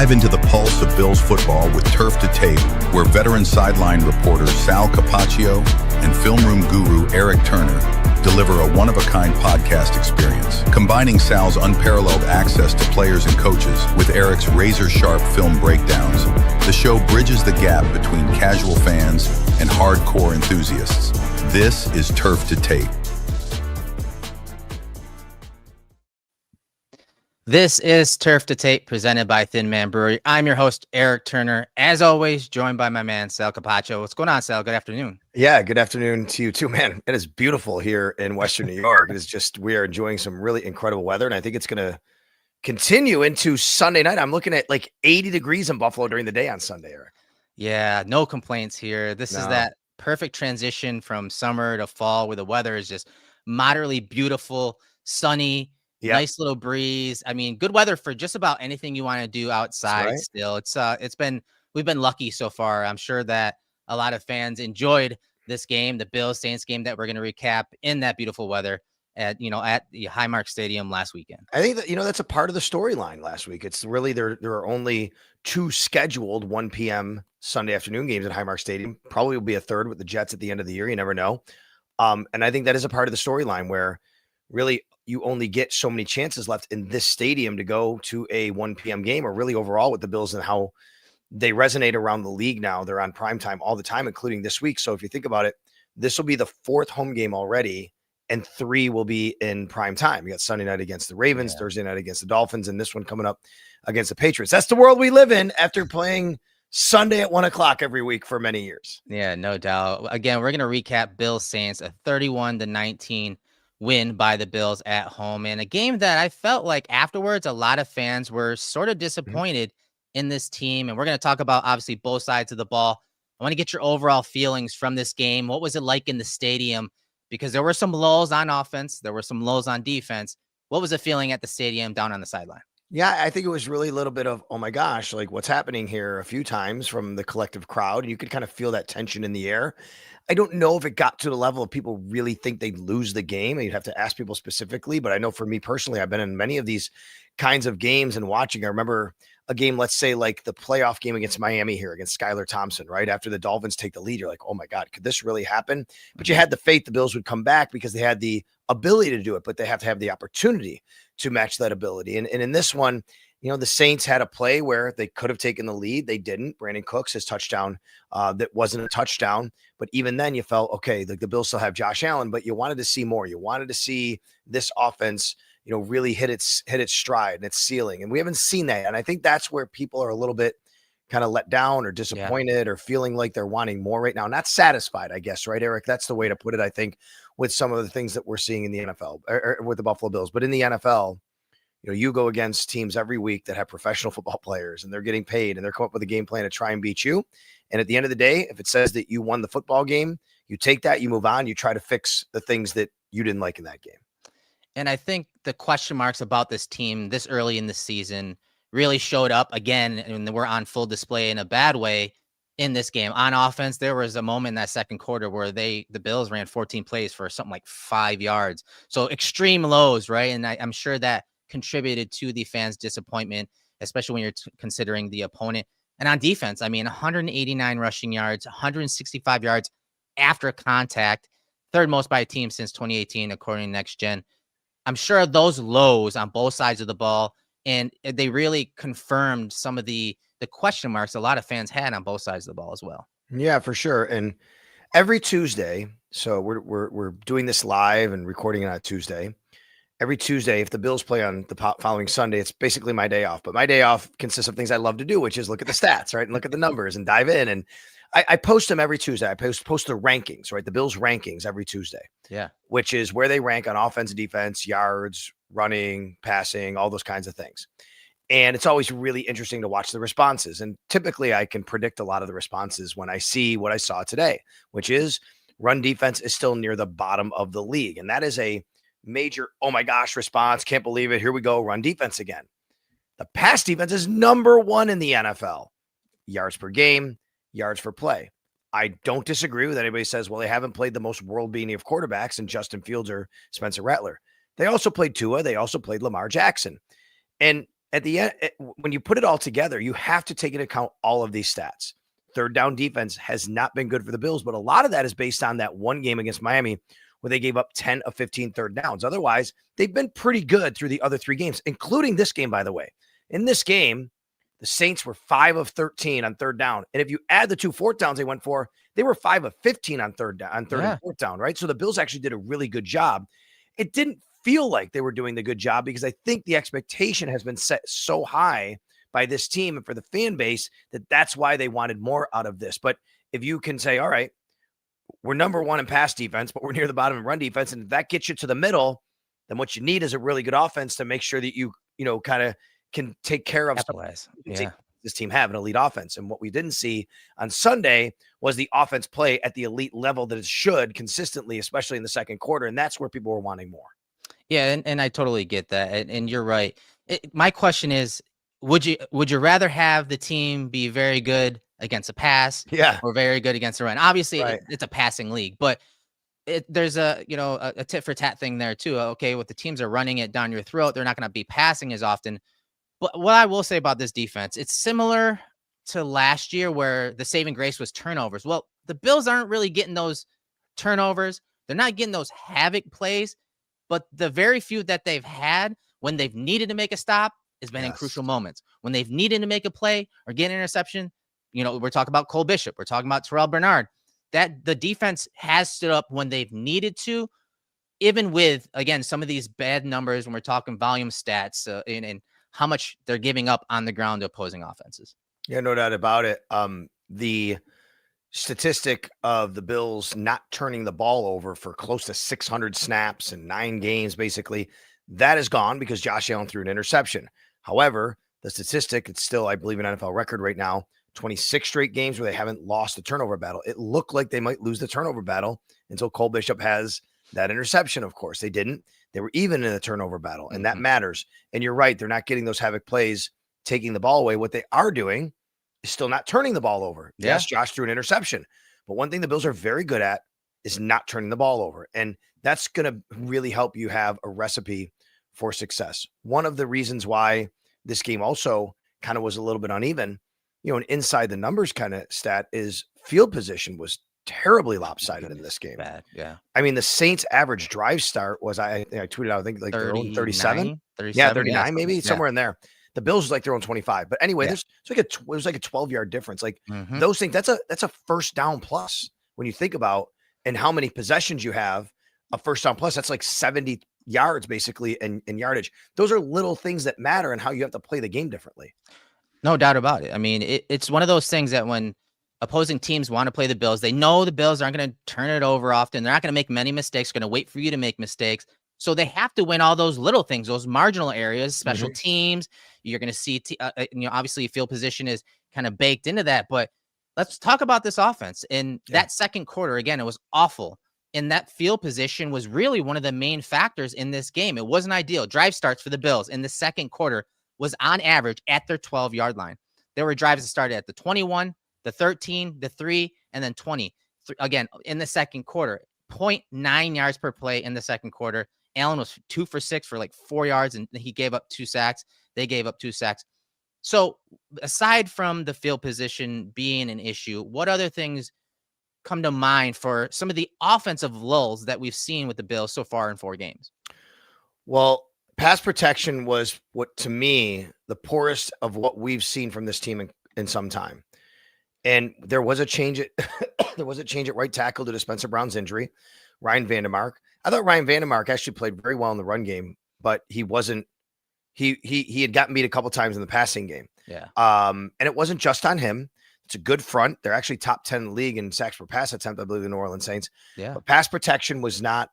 Dive into the pulse of Bills football with Turf to Tape, where veteran sideline reporters Sal Capaccio and film room guru Eric Turner deliver a one-of-a-kind podcast experience, combining Sal's unparalleled access to players and coaches with Eric's razor-sharp film breakdowns. The show bridges the gap between casual fans and hardcore enthusiasts. This is Turf to Tape. This is Turf to Tape, presented by Thin Man Brewery. I'm your host, Eric Turner, as always, joined by my man, Sal Capaccio. What's going on, Sal? Good afternoon. Yeah, good afternoon to you too, man. It is beautiful here in Western New York. It is just, we are enjoying some really incredible weather, and I think it's going to continue into Sunday night. I'm looking at like 80 degrees in Buffalo during the day on Sunday, Eric. Yeah, no complaints here. This is that perfect transition from summer to fall where the weather is just moderately beautiful, sunny, nice little breeze. I mean, good weather for just about anything you want to do outside. Right. Still, we've been lucky so far. I'm sure that a lot of fans enjoyed this game, the Bills Saints game that we're going to recap in that beautiful weather at the Highmark Stadium last weekend. I think that, that's a part of the storyline last week. It's really, there are only two scheduled 1 p.m. Sunday afternoon games at Highmark Stadium. Probably will be a third with the Jets at the end of the year. You never know. And I think that is a part of the storyline where really you only get so many chances left in this stadium to go to a 1 p.m. game, or really overall with the Bills and how they resonate around the league now. They're on primetime all the time, including this week. So if you think about it, this will be the fourth home game already, and 3 will be in prime time. You got Sunday night against the Ravens, Thursday night against the Dolphins, and this one coming up against the Patriots. That's the world we live in after playing Sunday at 1 o'clock every week for many years. Yeah, no doubt. Again, we're going to recap Bills Saints, a 31-19 win by the Bills at home, and a game that I felt like afterwards a lot of fans were sort of disappointed in this team. And we're going to talk about obviously both sides of the ball. I want to get your overall feelings from this game. What was it like in the stadium? Because there were some lulls on offense, there were some lows on defense. What was the feeling at the stadium down on the sideline? Yeah, I think it was really a little bit of, oh my gosh, like what's happening here, a few times from the collective crowd. You could kind of feel that tension in the air. I don't know if it got to the level of people really think they'd lose the game. You'd have to ask people specifically, but I know for me personally, I've been in many of these kinds of games and watching. I remember a game, let's say like the playoff game against Miami here against Skylar Thompson, right after the Dolphins take the lead. You're like, oh my God, could this really happen? But you had the faith the Bills would come back because they had the ability to do it, but they have to have the opportunity to match that ability. And in this one, the Saints had a play where they could have taken the lead. They didn't. Brandon Cooks, his touchdown, that wasn't a touchdown. But even then you felt, okay, the Bills still have Josh Allen, but you wanted to see more. You wanted to see this offense, really hit its stride and its ceiling. And we haven't seen that. And I think that's where people are a little bit kind of let down or disappointed or feeling like they're wanting more right now. Not satisfied, I guess, right, Eric? That's the way to put it, I think, with some of the things that we're seeing in the NFL or with the Buffalo Bills. But in the NFL, you go against teams every week that have professional football players and they're getting paid and they're coming up with a game plan to try and beat you. And at the end of the day, if it says that you won the football game, you take that, you move on, you try to fix the things that you didn't like in that game. And I think the question marks about this team this early in the season really showed up again, and we're on full display in a bad way in this game. On offense, there was a moment in that second quarter where the Bills ran 14 plays for something like 5 yards. So extreme lows, right? And I'm sure that contributed to the fans' disappointment, especially when you're considering the opponent. And on defense, I mean, 189 rushing yards, 165 yards after contact, third most by a team since 2018, according to Next Gen. I'm sure those lows on both sides of the ball, and they really confirmed some of the question marks a lot of fans had on both sides of the ball as well. Yeah, for sure. And every Tuesday, so we're doing this live and recording it on Tuesday. Every Tuesday, if the Bills play on the following Sunday, it's basically my day off. But my day off consists of things I love to do, which is look at the stats, right? And look at the numbers and dive in. And I post them every Tuesday. I post the rankings, right? The Bills rankings every Tuesday. Yeah. Which is where they rank on offense and defense, yards, running, passing, all those kinds of things. And it's always really interesting to watch the responses. And typically I can predict a lot of the responses when I see what I saw today, which is run defense is still near the bottom of the league. And that is a major, oh my gosh, response. Can't believe it. Here we go. Run defense again. The pass defense is number 1 in the NFL. Yards per game, yards per play. I don't disagree with anybody who says, well, they haven't played the most world-beating of quarterbacks in Justin Fields or Spencer Rattler. They also played Tua. They also played Lamar Jackson. And at the end, when you put it all together, you have to take into account all of these stats. Third down defense has not been good for the Bills, but a lot of that is based on that one game against Miami where they gave up 10 of 15 third downs. Otherwise, they've been pretty good through the other 3 games, including this game, by the way. In this game, the Saints were 5 of 13 on third down. And if you add the 2 fourth downs they went for, they were 5 of 15 on third and fourth down, right? So the Bills actually did a really good job. It didn't feel like they were doing the good job because I think the expectation has been set so high by this team and for the fan base that's why they wanted more out of this. But if you can say, all right, we're number 1 in pass defense, but we're near the bottom in run defense, and if that gets you to the middle, then what you need is a really good offense to make sure that you kind of can take care of capitalize. This team have an elite offense. And what we didn't see on Sunday was the offense play at the elite level that it should consistently, especially in the second quarter. And that's where people were wanting more. Yeah, and I totally get that. And you're right. My question is, would you rather have the team be very good against a pass or very good against a run? Obviously, it's a passing league, but there's a tit for tat thing there too. Okay, what the teams are running it down your throat, they're not going to be passing as often. But what I will say about this defense, it's similar to last year where the saving grace was turnovers. Well, the Bills aren't really getting those turnovers. They're not getting those havoc plays, but the very few that they've had when they've needed to make a stop has been in crucial moments. When they've needed to make a play or get an interception, we're talking about Cole Bishop. We're talking about Terrell Bernard. That the defense has stood up when they've needed to, even with, again, some of these bad numbers when we're talking volume stats and how much they're giving up on the ground to opposing offenses. Yeah, no doubt about it. The statistic of the Bills not turning the ball over for close to 600 snaps in 9 games, basically, that is gone because Josh Allen threw an interception. However, the statistic, it's still, I believe, an NFL record right now, 26 straight games where they haven't lost the turnover battle. It looked like they might lose the turnover battle until Cole Bishop has that interception. Of course, they didn't. They were even in the turnover battle, and that matters. And you're right. They're not getting those havoc plays, taking the ball away. What they are doing is still not turning the ball over. Yeah. Yes, Josh threw an interception. But one thing the Bills are very good at is not turning the ball over. And that's going to really help you have a recipe for success. One of the reasons why this game also kind of was a little bit uneven, an inside the numbers kind of stat is field position was terribly lopsided in this game. Bad, yeah. I mean, the Saints average drive start was, I tweeted out, I think like 37? Yeah, 39 maybe, somewhere in there. The Bills was like their own 25. But anyway, it was like a 12-yard difference. Like those things, that's a first down plus when you think about and how many possessions you have, a first down plus, that's like 70 yards basically in yardage. Those are little things that matter and how you have to play the game differently. No doubt about it. I mean, it's one of those things that when opposing teams want to play the Bills, they know the Bills aren't going to turn it over often. They're not going to make many mistakes. They're going to wait for you to make mistakes. So they have to win all those little things, those marginal areas, special teams. You're going to see, obviously field position is kind of baked into that. But let's talk about this offense. In that second quarter, again, it was awful. And that field position was really one of the main factors in this game. It wasn't ideal. Drive starts for the Bills in the second quarter was on average at their 12-yard line. There were drives that started at the 21, the 13, the 3, and then 20. Again, in the second quarter, 0.9 yards per play in the second quarter. Allen was 2 for 6 for like 4 yards, and he gave up 2 sacks. They gave up 2 sacks. So aside from the field position being an issue, what other things come to mind for some of the offensive lulls that we've seen with the Bills so far in 4 games? Well, pass protection was what, to me, the poorest of what we've seen from this team in some time. And there was a change at right tackle due to Spencer Brown's injury, Ryan Vandermark. I thought Ryan Vandermark actually played very well in the run game, but he wasn't. He had gotten beat a couple times in the passing game. Yeah. And it wasn't just on him. It's a good front. They're actually top 10 in the league in sacks per pass attempt, I believe, the New Orleans Saints. Yeah. But pass protection was not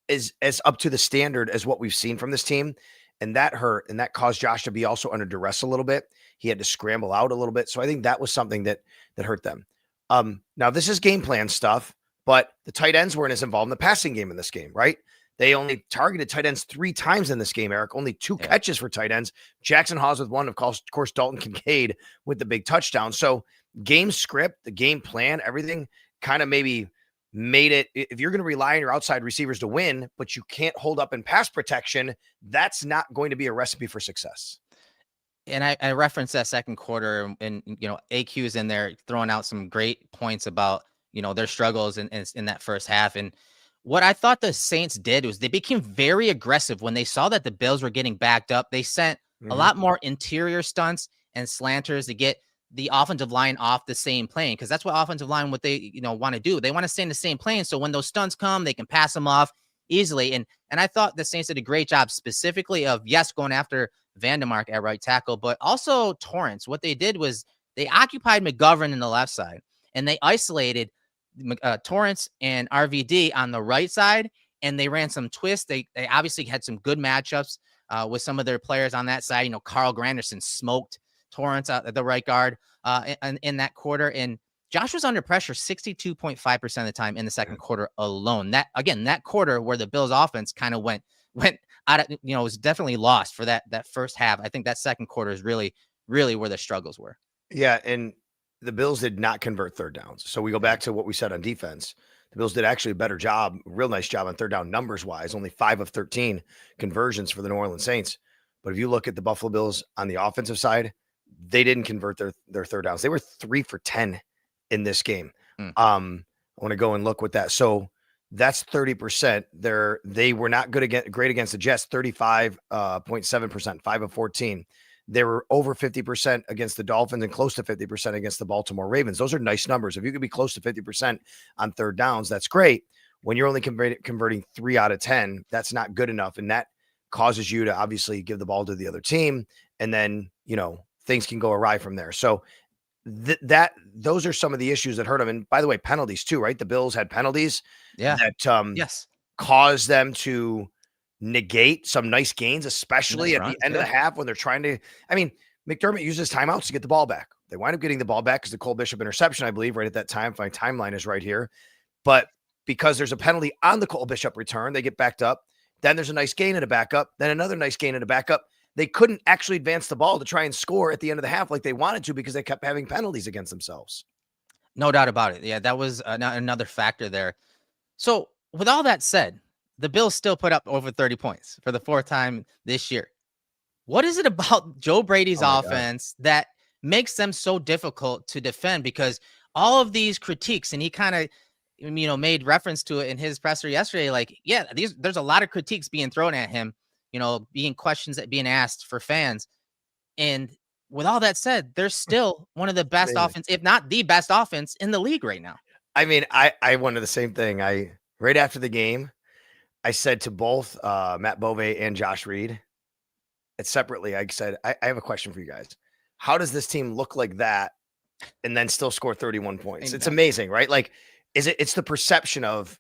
as up to the standard as what we've seen from this team. And that hurt. And that caused Josh to be also under duress a little bit. He had to scramble out a little bit. So I think that was something that hurt them. Now this is game plan stuff, but the tight ends weren't as involved in the passing game in this game, right? They only targeted tight ends 3 times in this game, Eric. Only 2 catches for tight ends. Jackson Hawes with 1, of course, Dalton Kincaid with the big touchdown. So game script, the game plan, everything kind of maybe made it. If you're going to rely on your outside receivers to win, but you can't hold up in pass protection, that's not going to be a recipe for success. And I referenced that second quarter, and AQ's in there throwing out some great points about their struggles in that first half. And what I thought the Saints did was they became very aggressive when they saw that the Bills were getting backed up. They sent a lot more interior stunts and slanters to get the offensive line off the same plane, because that's what offensive line, what they want to do. They want to stay in the same plane, so when those stunts come, they can pass them off easily. And I thought the Saints did a great job, specifically of going after Vandermark at right tackle, but also Torrance. What they did was they occupied McGovern in the left side, and they isolated Torrance and RVD on the right side, and they ran some twists. They obviously had some good matchups with some of their players on that side. Carl Granderson smoked Torrance at the right guard in that quarter, and Josh was under pressure 62.5% of the time in the second quarter alone. That quarter where the Bills offense kind of went out of, was definitely lost for that first half. I think that second quarter is really, really where the struggles were. Yeah, and the Bills did not convert third downs. So we go back to what we said on defense. The Bills did actually a better job, real nice job on third down numbers wise, only 5 of 13 conversions for the New Orleans Saints. But if you look at the Buffalo Bills on the offensive side, they didn't convert their third downs. They were 3 for 10 in this game. I want to go and look with that. So that's 30%. They were not great against the Jets, 35.7%, 5 of 14. They were over 50% against the Dolphins and close to 50% against the Baltimore Ravens. Those are nice numbers. If you could be close to 50% on third downs, that's great. When you're only converting 3 out of 10, that's not good enough. And that causes you to obviously give the ball to the other team. And then, things can go awry from there. So those are some of the issues that hurt them. And by the way, penalties too, right? The Bills had penalties that caused them to negate some nice gains, especially at the end of the half when they're trying to. I mean, McDermott uses timeouts to get the ball back. They wind up getting the ball back because the Cole Bishop interception, I believe, right at that time. My timeline is right here. But because there's a penalty on the Cole Bishop return, they get backed up. Then there's a nice gain and a backup. Then another nice gain and a backup. They couldn't actually advance the ball to try and score at the end of the half like they wanted to because they kept having penalties against themselves. No doubt about it. Yeah, that was another factor there. So with all that said, the Bills still put up over 30 points for the 4th time this year. What is it about Joe Brady's offense that makes them so difficult to defend? Because all of these critiques, and he kind of, made reference to it in his presser yesterday, like, there's a lot of critiques being thrown at him, being questions that being asked for fans. And with all that said, they're still one of the best offense, if not the best offense in the league right now. I mean, I wanted the same thing. Right after the game, I said to both Matt Bove and Josh Reed, and separately, I said, I have a question for you guys. How does this team look like that and then still score 31 points? It's amazing, right? Like, it's the perception of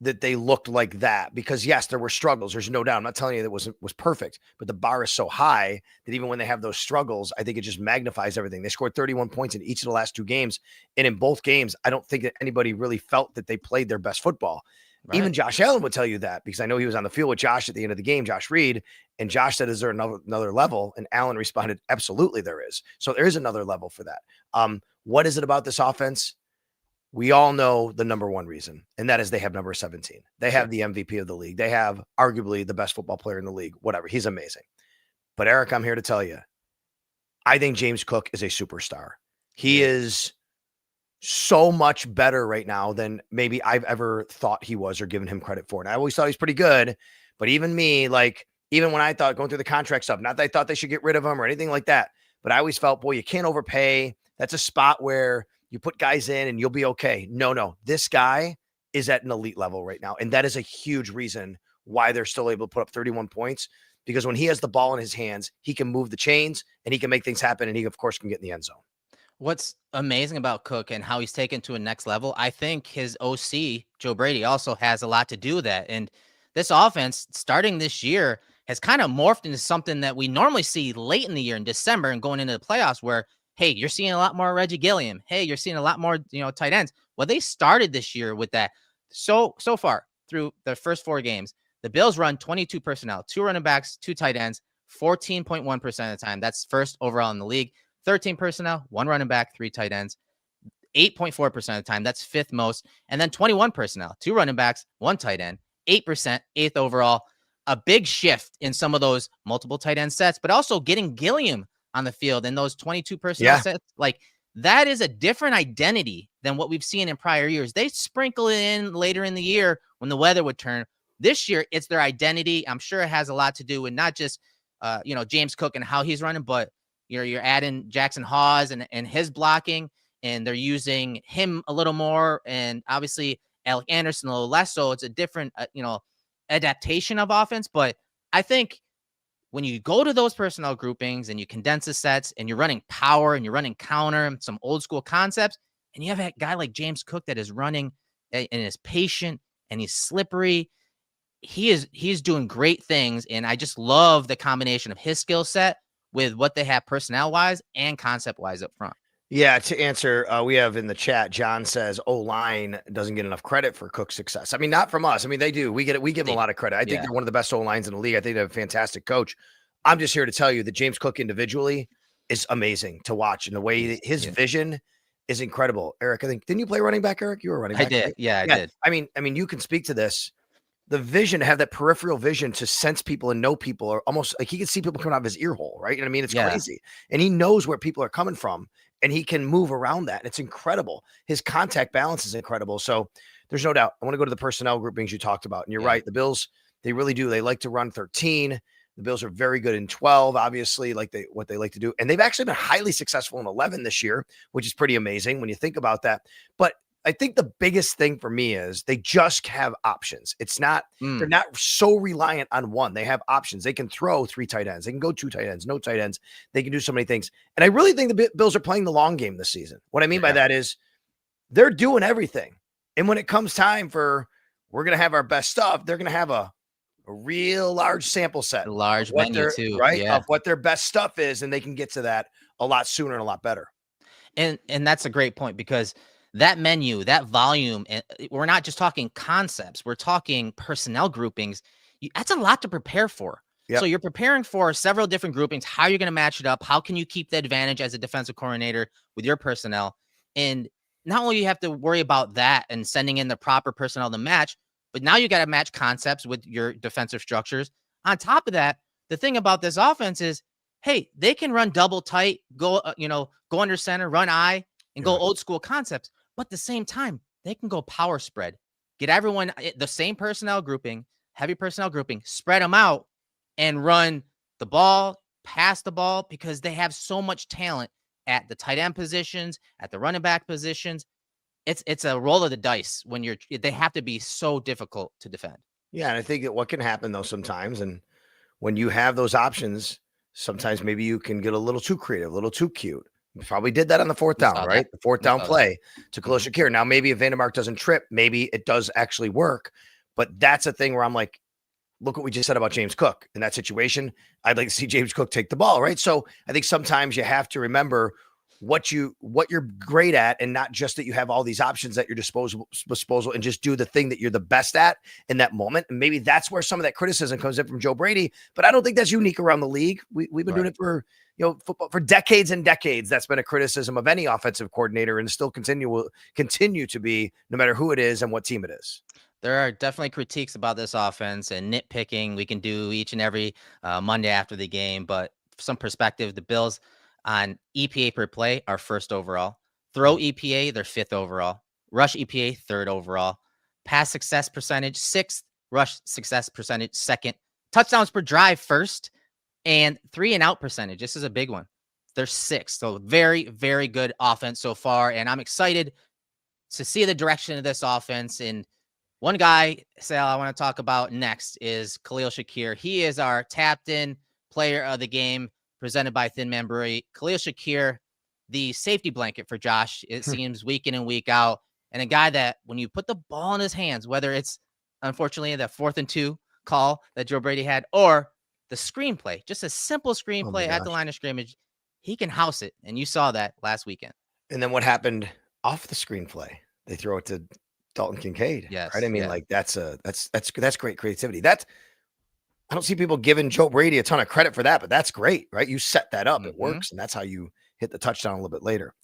that they looked like that, because yes, there were struggles. There's no doubt. I'm not telling you that was perfect, but the bar is so high that even when they have those struggles, I think it just magnifies everything. They scored 31 points in each of the last 2 games. And in both games, I don't think that anybody really felt that they played their best football. Right. Even Josh Allen would tell you that, because I know he was on the field with Josh at the end of the game, Josh Reed, and Josh said, is there another level? And Allen responded, absolutely there is. So there is another level for that. What is it about this offense? We all know the number one reason, and that is they have number 17. They have the MVP of the league. They have arguably the best football player in the league, whatever. He's amazing. But Erik, I'm here to tell you, I think James Cook is a superstar. He is so much better right now than maybe I've ever thought he was or given him credit for. And I always thought he's pretty good, but even me, like, even when I thought going through the contract stuff, not that I thought they should get rid of him or anything like that, but I always felt, boy, you can't overpay. That's a spot where you put guys in and you'll be okay. No. This guy is at an elite level right now. And that is a huge reason why they're still able to put up 31 points, because when he has the ball in his hands, he can move the chains and he can make things happen. And he, of course, can get in the end zone. What's amazing about Cook and how he's taken to a next level, I think his OC, Joe Brady, also has a lot to do with that. And this offense starting this year has kind of morphed into something that we normally see late in the year in December and going into the playoffs, where, hey, you're seeing a lot more Reggie Gilliam. Hey, you're seeing a lot more, tight ends. Well, they started this year with that. So far through the first 4 games, the Bills run 22 personnel, 2 running backs, 2 tight ends, 14.1% of the time. That's first overall in the league. 13 personnel, 1 running back, 3 tight ends, 8.4% of the time. That's 5th most. And then 21 personnel, 2 running backs, 1 tight end, 8%, 8th overall. A big shift in some of those multiple tight end sets, but also getting Gilliam on the field and those 22 personnel sets, like that is a different identity than what we've seen in prior years. They sprinkle it in later in the year when the weather would turn. This year, it's their identity. I'm sure it has a lot to do with not just, James Cook and how he's running, but you're adding Jackson Hawes and his blocking, and they're using him a little more, and obviously Alec Anderson a little less. So it's a different, adaptation of offense. But I think when you go to those personnel groupings and you condense the sets and you're running power and you're running counter and some old school concepts, and you have a guy like James Cook that is running and is patient and he's slippery, he's doing great things. And I just love the combination of his skill set with what they have personnel wise and concept wise up front. Yeah, to answer, we have in the chat, John says O-line doesn't get enough credit for Cook's success. I mean, not from us. I mean, they do. We give them a lot of credit. I think they're one of the best O-lines in the league. I think they're a fantastic coach. I'm just here to tell you that James Cook individually is amazing to watch, and the way his vision is incredible. Eric, I think, didn't you play running back, Eric? You were running back. I did. Right? Yeah, I did. I mean, you can speak to this. The vision, to have that peripheral vision to sense people and know people, are almost like he can see people coming out of his ear hole, right? And I mean, it's crazy. And he knows where people are coming from, and he can move around that. It's incredible. His contact balance is incredible. So there's no doubt. I want to go to the personnel groupings you talked about. And you're right. The Bills, they really do. They like to run 13. The Bills are very good in 12, obviously, what they like to do. And they've actually been highly successful in 11 this year, which is pretty amazing when you think about that. But I think the biggest thing for me is they just have options. It's not, they're not so reliant on one. They have options. They can throw 3 tight ends. They can go 2 tight ends, no tight ends. They can do so many things. And I really think the Bills are playing the long game this season. What I mean by that is they're doing everything. And when it comes time for, we're going to have our best stuff, they're going to have a real large sample set. A large menu too. Right? Of what their best stuff is. And they can get to that a lot sooner and a lot better. And that's a great point, because that menu, that volume, and we're not just talking concepts, we're talking personnel groupings. That's a lot to prepare for. Yep. So you're preparing for several different groupings. How you're going to match it up? How can you keep the advantage as a defensive coordinator with your personnel? And not only you have to worry about that and sending in the proper personnel to match, but now you got to match concepts with your defensive structures. On top of that, the thing about this offense is, hey, they can run double tight, go under center, run I, and go old school concepts. But at the same time, they can go power spread, get everyone the same personnel grouping, heavy personnel grouping, spread them out and run the ball, pass the ball, because they have so much talent at the tight end positions, at the running back positions. It's a roll of the dice when they have to be so difficult to defend. Yeah. And I think that what can happen though sometimes, and when you have those options, sometimes maybe you can get a little too creative, a little too cute. Probably did that on the 4th down, right? The 4th down play to Khalil Shakir. Now, maybe if Vandermark doesn't trip, maybe it does actually work. But that's a thing where I'm like, look what we just said about James Cook. In that situation, I'd like to see James Cook take the ball, right? So I think sometimes you have to remember what you're great at, and not just that you have all these options at your disposal, and just do the thing that you're the best at in that moment. And maybe that's where some of that criticism comes in from Joe Brady. But I don't think that's unique around the league. We've been doing it for football for decades and decades. That's been a criticism of any offensive coordinator, and still will continue to be, no matter who it is and what team it is. There are definitely critiques about this offense and nitpicking we can do each and every Monday after the game. But for some perspective, the Bills on EPA per play are 1st overall. Throw EPA, they're 5th overall. Rush EPA, 3rd overall. Pass success percentage, 6th. Rush success percentage, 2nd. Touchdowns per drive, 1st. And 3 and out percentage. This is a big one. They're 6th. So very, very good offense so far. And I'm excited to see the direction of this offense. And one guy, Sal, I want to talk about next is Khalil Shakir. He is our tapped-in player of the game, presented by Thin Man Brewery. Khalil Shakir, the safety blanket for Josh, it seems, week in and week out. And a guy that when you put the ball in his hands, whether it's unfortunately the 4th and 2 call that Joe Brady had, or the screenplay, just a simple screenplay at the line of scrimmage, he can house it. And you saw that last weekend. And then what happened off the screenplay? They throw it to Dalton Kincaid. Yes. Right. I mean, like that's great creativity. I don't see people giving Joe Brady a ton of credit for that, but that's great, right? You set that up, it works, and that's how you hit the touchdown a little bit later.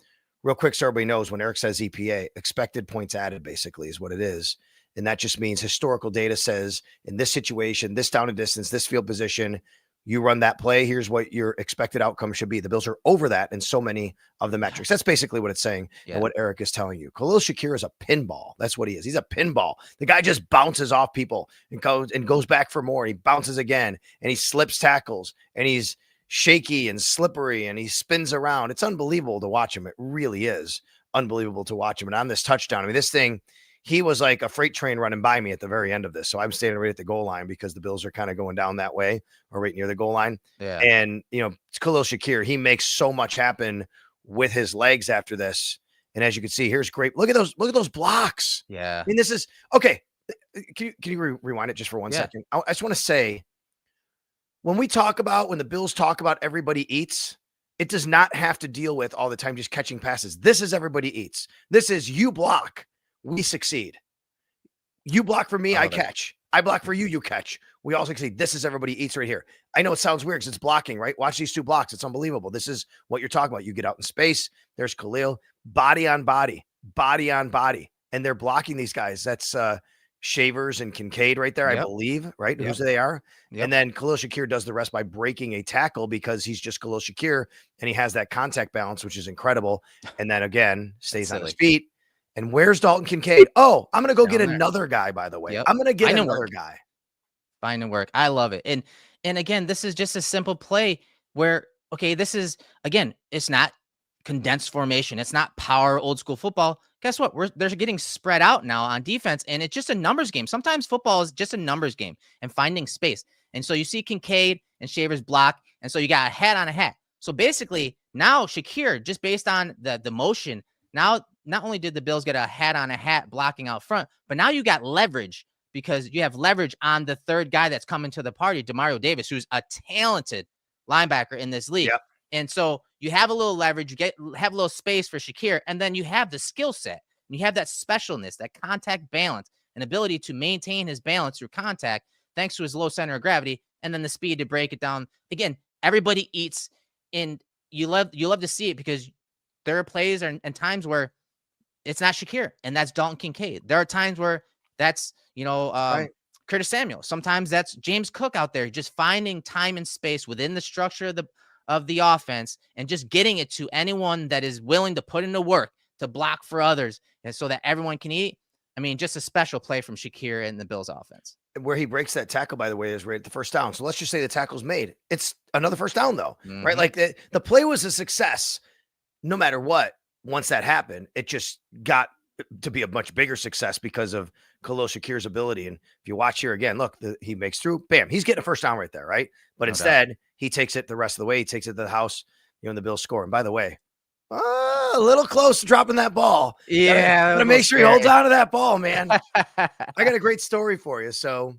Real quick, so everybody knows, when Eric says EPA, expected points added basically is what it is. And that just means historical data says in this situation, this down and distance, this field position, You run that play. Here's what your expected outcome should be. The Bills are over that in so many of the metrics. That's basically what it's saying and what Erik is telling you. Khalil Shakir is a pinball. That's what he is. He's a pinball. The guy just bounces off people and goes back for more. He bounces again and he slips tackles and he's shaky and slippery and he spins around. It's unbelievable to watch him. It really is unbelievable to watch him. And on this touchdown, I mean, this thing, he was like a freight train running by me at the very end of this. So I'm standing right at the goal line because the Bills are kind of going down that way or right near the goal line. Yeah. And, it's Khalil Shakir. He makes so much happen with his legs after this. And as you can see, here's great. Look at those blocks. Yeah. I mean, this is okay. Can you rewind it just for 1 second? I just want to say, when the Bills talk about everybody eats, it does not have to deal with all the time just catching passes. This is everybody eats. This is you block, we succeed. You block for me, I catch. I block for you, you catch. We all succeed. This is everybody eats right here. I know it sounds weird because it's blocking, right? Watch these two blocks. It's unbelievable. This is what you're talking about. You get out in space. There's Khalil, body on body, body on body. And they're blocking these guys. That's Shavers and Kincaid right there, I believe, right? Who they are. And then Khalil Shakir does the rest by breaking a tackle because he's just Khalil Shakir and he has that contact balance, which is incredible. And then again, stays on his feet. And where's Dalton Kincaid? Oh, I'm going to go get another guy, by the way. I'm going to get another guy. Find and work. I love it. And again, this is just a simple play where, okay, this is, again, it's not condensed formation. It's not power old school football. Guess what? They're getting spread out now on defense, and it's just a numbers game. Sometimes football is just a numbers game and finding space. And so you see Kincaid and Shavers block, and so you got a hat on a hat. So basically, now Shakir, just based on the motion, now not only did the Bills get a hat on a hat blocking out front, but now you got leverage because you have leverage on the third guy that's coming to the party, Demario Davis, who's a talented linebacker in this league. Yep. And so you have a little leverage, have a little space for Shakir, and then you have the skill set, and you have that specialness, that contact balance, and ability to maintain his balance through contact, thanks to his low center of gravity, and then the speed to break it down. Again, everybody eats, and you love to see it because there are plays and times where it's not Shakir, and that's Dalton Kincaid. There are times where that's Curtis Samuel. Sometimes that's James Cook out there just finding time and space within the structure of the offense and just getting it to anyone that is willing to put in the work to block for others and so that everyone can eat. I mean, just a special play from Shakir in the Bills offense. Where he breaks that tackle, by the way, is right at the first down. So let's just say the tackle's made. It's another first down, though, right? Like the play was a success no matter what. Once that happened, it just got to be a much bigger success because of Khalil Shakir's ability. And if you watch here again, look, he makes through, bam, he's getting a first down right there, right? But instead, he takes it the rest of the way. He takes it to the house, and the Bills score. And by the way, a little close to dropping that ball. Yeah. Gotta make sure he holds on to that ball, man. I got a great story for you. So,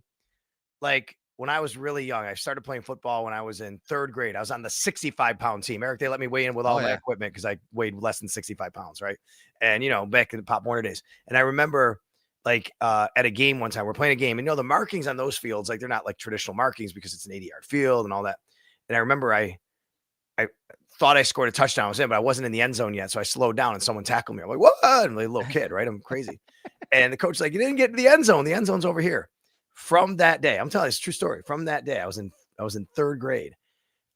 like, when I was really young, I started playing football when I was in third grade. I was on the 65-pound team. Eric, they let me weigh in with all my equipment because I weighed less than 65 pounds, right? And, back in the Pop Warner days. And I remember, at a game one time, we're playing a game. And, the markings on those fields, they're not like traditional markings because it's an 80-yard field and all that. And I remember I thought I scored a touchdown. I was in, but I wasn't in the end zone yet. So I slowed down and someone tackled me. I'm like, what? I'm like a little kid, right? I'm crazy. And the coach's like, you didn't get to the end zone. The end zone's over here. From that day, I'm telling you, it's a true story. From that day, I was in third grade.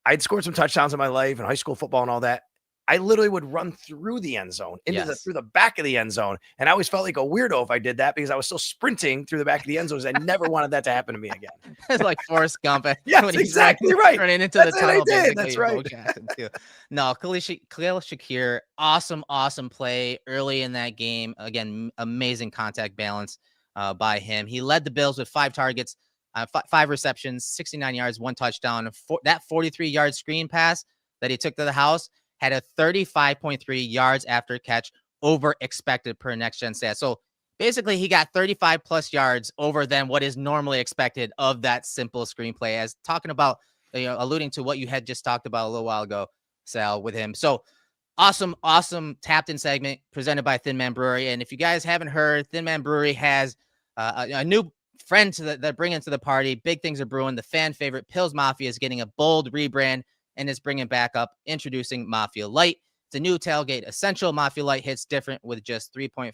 I'd scored some touchdowns in my life in high school football and all that. I literally would run through the end zone through the back of the end zone. And I always felt like a weirdo if I did that because I was still sprinting through the back of the end zones. I never wanted that to happen to me again. It's like Forrest Gump. Yes, exactly right. Running into the tunnel. That's right. No, Khalil Shakir, awesome play early in that game. Again, amazing contact balance by him. He led the Bills with 5 targets, 5 receptions, 69 yards, 1 touchdown. That 43-yard screen pass that he took to the house had a 35.3 yards after catch over expected per next gen stat. So basically he got 35 plus yards over than what is normally expected of that simple screenplay, as talking about, alluding to what you had just talked about a little while ago, Sal, with him. So awesome tapped in segment presented by Thin Man Brewery. And if you guys haven't heard, Thin Man Brewery has a new friend that they're bringing to the party. Big things are brewing. The fan favorite Pils Mafia is getting a bold rebrand and is bringing back up, introducing Mafia Light. It's a new tailgate essential. Mafia Light hits different with just 3.5%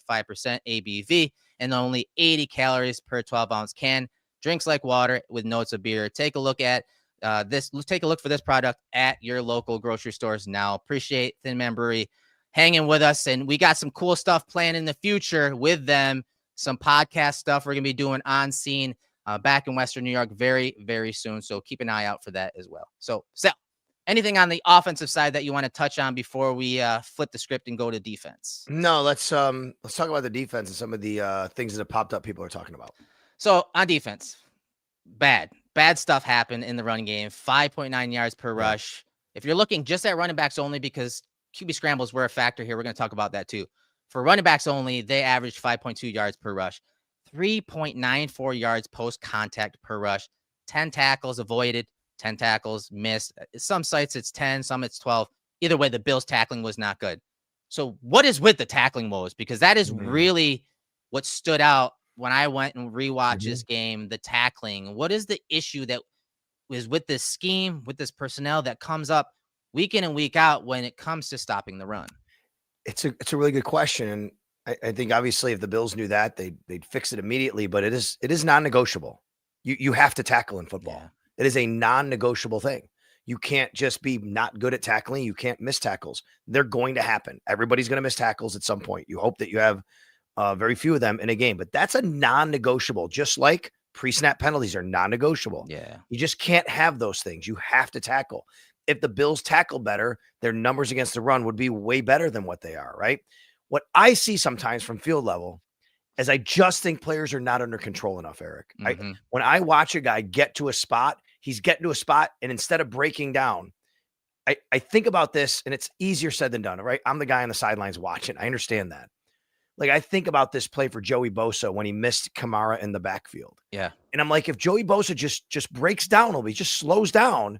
ABV and only 80 calories per 12-ounce can. Drinks like water with notes of beer. Take a look at Let's take a look for this product at your local grocery stores now. Appreciate Thin Man Brewery hanging with us, and we got some cool stuff planned in the future with them. Some podcast stuff we're gonna be doing on scene back in Western New York very, very soon. So keep an eye out for that as well. So, Sal, anything on the offensive side that you want to touch on before we flip the script and go to defense? No, let's talk about the defense and some of the things that have popped up people are talking about. So on defense, bad stuff happened in the run game. 5.9 yards per rush. If you're looking just at running backs only, because QB scrambles were a factor here, we're going to talk about that too. For running backs only, they averaged 5.2 yards per rush, 3.94 yards post contact per rush, 10 tackles avoided, 10 tackles missed. Some sites it's 10, some it's 12. Either way, the Bills tackling was not good. So what is with the tackling woes? Because that is really what stood out when I went and rewatched this game, the tackling. What is the issue that is with this scheme, with this personnel that comes up week in and week out when it comes to stopping the run? It's a really good question. And I think obviously if the Bills knew that, they'd fix it immediately, but it is non-negotiable. You have to tackle in football. Yeah. It is a non-negotiable thing. You can't just be not good at tackling. You can't miss tackles. They're going to happen. Everybody's going to miss tackles at some point. You hope that you have very few of them in a game, but that's a non-negotiable, just like pre-snap penalties are non-negotiable. Yeah. You just can't have those things. You have to tackle. If the Bills tackle better, their numbers against the run would be way better than what they are, right? What I see sometimes from field level is I just think players are not under control enough, Eric. When I watch a guy get to a spot, he's getting to a spot, and instead of breaking down, I think about this, and it's easier said than done, right? I'm the guy on the sidelines watching. I understand that. Like, I think about this play for Joey Bosa when he missed Kamara in the backfield. Yeah. And I'm like, if Joey Bosa just breaks down a little bit, just slows down,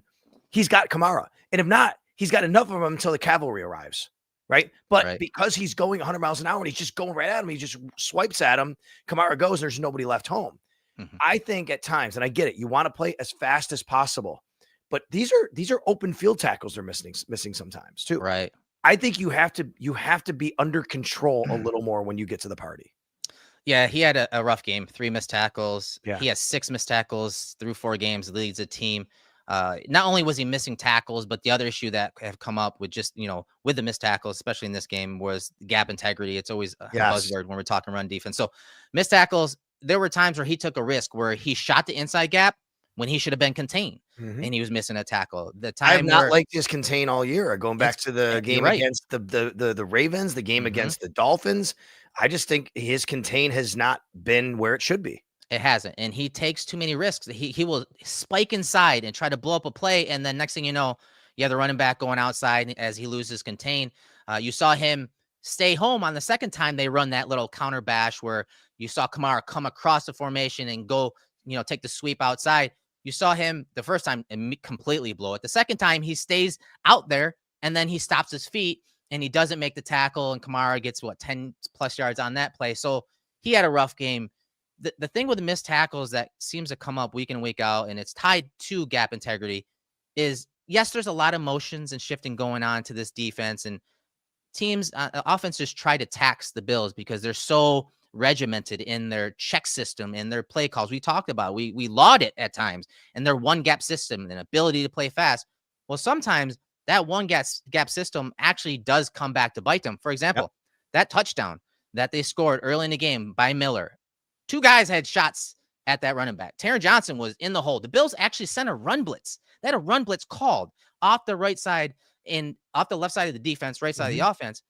he's got Kamara. And if not, he's got enough of him until the cavalry arrives, right? But because he's going 100 miles an hour and he's just going right at him, he just swipes at him, Kamara goes, and there's nobody left home. I think at times, and I get it, you want to play as fast as possible, but these are open field tackles they're missing sometimes too. Right. I think you have to be under control a little more when you get to the party. Yeah, he had a rough game. 3 missed tackles. Yeah. He has 6 missed tackles through 4 games, leads a team. Not only was he missing tackles, but the other issue that have come up with just, with the missed tackles, especially in this game, was gap integrity. It's always a buzzword when we're talking run defense. So missed tackles, there were times where he took a risk where he shot the inside gap when he should have been contained, and he was missing a tackle. I have not liked his contain all year. Going back to the game against the Ravens, the game against the Dolphins, I just think his contain has not been where it should be. It hasn't, and he takes too many risks. He will spike inside and try to blow up a play, and then next thing you know, you have the running back going outside as he loses contain. You saw him stay home on the second time they run that little counter bash where you saw Kamara come across the formation and go, take the sweep outside. You saw him the first time completely blow it. The second time he stays out there and then he stops his feet and he doesn't make the tackle, and Kamara gets 10 plus yards on that play. So he had a rough game. The thing with the missed tackles that seems to come up week in and week out, and it's tied to gap integrity, is yes, there's a lot of motions and shifting going on to this defense, and teams, offenses try to tax the Bills because they're so regimented in their check system and their play calls. We talked about, we laud it at times, and their one gap system and ability to play fast. Well, sometimes that one gap system actually does come back to bite them. For example, that touchdown that they scored early in the game by Miller, 2 guys had shots at that running back. Taron Johnson was in the hole. The Bills actually sent a run blitz. They had a run blitz called off the right side and off the left side of the defense, right side of the offense.